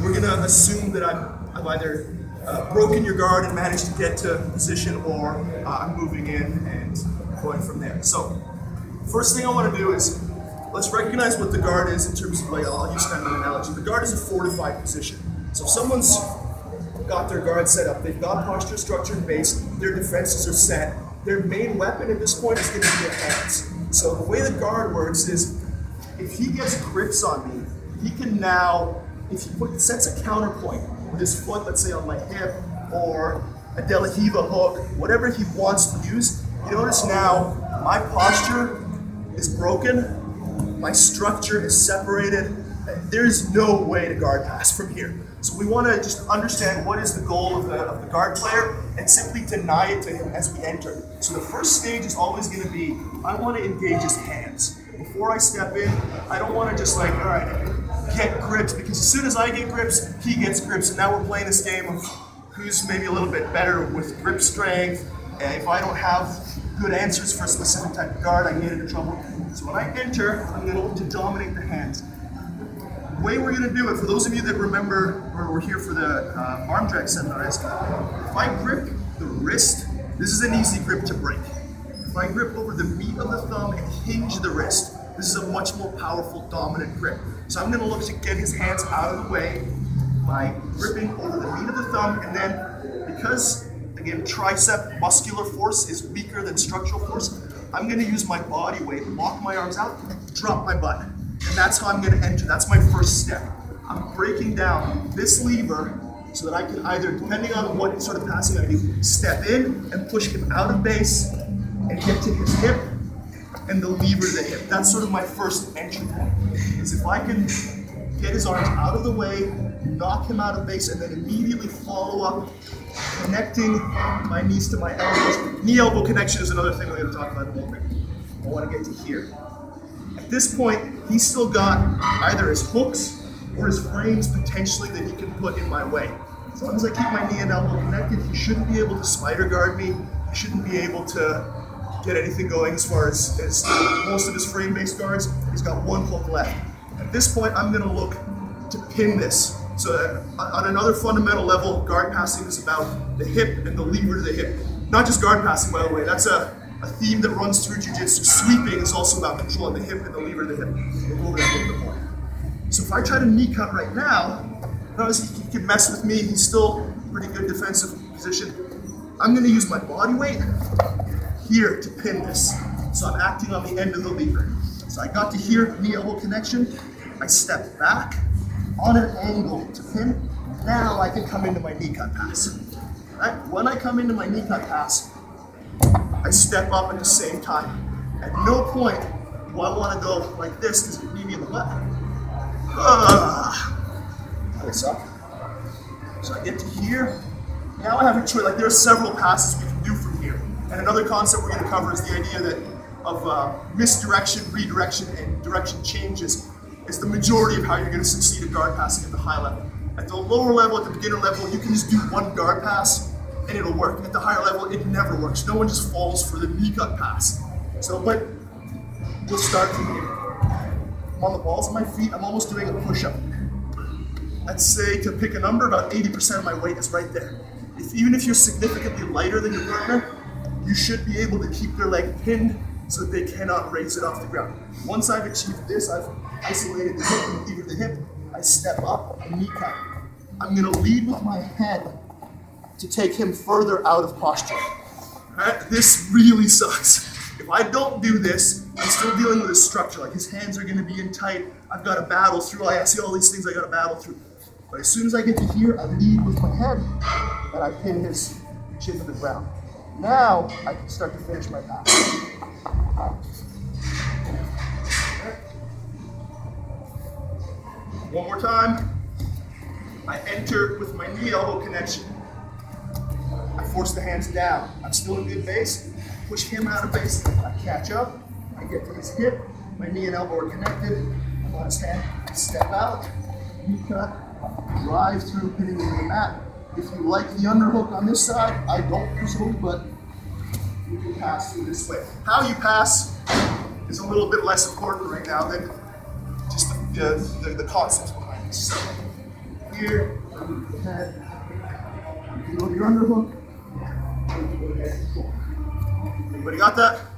we're gonna assume that I've either broken your guard and managed to get to position, or I'm moving in and going from there. So first thing I want to do is let's recognize what the guard is in terms of, like, I'll use kind of an analogy. The guard is a fortified position. So if someone's got their guard set up, they've got posture, structure, and base, their defenses are set. Their main weapon at this point is going to be their hands. So the way the guard works is, if he gets grips on me, he can now, if he sets a counterpoint with his foot, let's say on my hip, or a De La Riva hook, whatever he wants to use, you notice now my posture is broken, my structure is separated, there's no way to guard pass from here. So we want to just understand what is the goal of the guard player and simply deny it to him as we enter. So the first stage is always going to be, I want to engage his hands. Before I step in, I don't want to just like, all right, get grips, because as soon as I get grips, he gets grips, and now we're playing this game of who's maybe a little bit better with grip strength. And if I don't have good answers for a specific type of guard, I get into trouble. So when I enter, I'm going to look to dominate the hands. The way we're going to do it, for those of you that remember, or were here for the arm drag seminar, is if I grip the wrist, this is an easy grip to break. If I grip over the meat of the thumb and hinge the wrist, this is a much more powerful, dominant grip. So I'm going to look to get his hands out of the way by gripping over the meat of the thumb, and then because, again, tricep muscular force is weaker than structural force, I'm going to use my body weight, lock my arms out, drop my butt. And that's how I'm going to enter. That's my first step. I'm breaking down this lever so that I can either, depending on what sort of passing I do, step in and push him out of base and get to his hip and the lever to the hip. That's sort of my first entry point. Is if I can get his arms out of the way, knock him out of base, and then immediately follow up, connecting my knees to my elbows. Knee-elbow connection is another thing we're going to talk about in a little bit. I want to get to here. At this point, he's still got either his hooks or his frames potentially that he can put in my way. As long as I keep my knee and elbow connected, he shouldn't be able to spider guard me. He shouldn't be able to get anything going as far as most of his frame-based guards. He's got one hook left. At this point, I'm going to look to pin this. So on another fundamental level, guard passing is about the hip and the lever to the hip. Not just guard passing, by the way. That's a theme that runs through jiu-jitsu. Sweeping is also about controlling the hip and the lever to the hip. We'll go over that a little bit more. So if I try to knee cut right now, notice he can mess with me. He's still pretty good defensive position. I'm going to use my body weight here to pin this. So I'm acting on the end of the lever. So I got to here, knee elbow connection. I step back on an angle to pin. Now I can come into my knee cut pass. Right? When I come into my knee cut pass, I step up at the same time. At no point do I want to go like this because it knee me in the butt. This up. So I get to here. Now I have a choice. Like, there are several passes we can do from here. And another concept we're going to cover is the idea that of misdirection, redirection, and direction changes is the majority of how you're going to succeed at guard passing at the high level. At the lower level, at the beginner level, you can just do one guard pass and it'll work. At the higher level, it never works. No one just falls for the knee cut pass. So, but we'll start from here. I'm on the balls of my feet. I'm almost doing a push-up. Let's say, to pick a number, about 80% of my weight is right there. Even if you're significantly lighter than your partner, you should be able to keep their leg pinned so that they cannot raise it off the ground. Once I've achieved this, I've isolated the hip and levered the hip, I step up and knee cut. I'm going to lead with my head to take him further out of posture. Right? This really sucks. If I don't do this, I'm still dealing with his structure. Like, his hands are going to be in tight. I've got to battle through. I see all these things I got to battle through. But as soon as I get to here, I lead with my head and I pin his chin to the ground. Now I can start to finish my pass. One more time. I enter with my knee elbow connection. I force the hands down. I'm still in good base. Push him out of base. I catch up. I get to his hip. My knee and elbow are connected. I'm on his hand. I step out. Knee cut. Drive through, pinning into the mat. If you like the underhook on this side, I don't personally, but you can pass through this way. How you pass is a little bit less important right now than just the concepts behind this. So here, head. You go to your underhook. Everybody got that?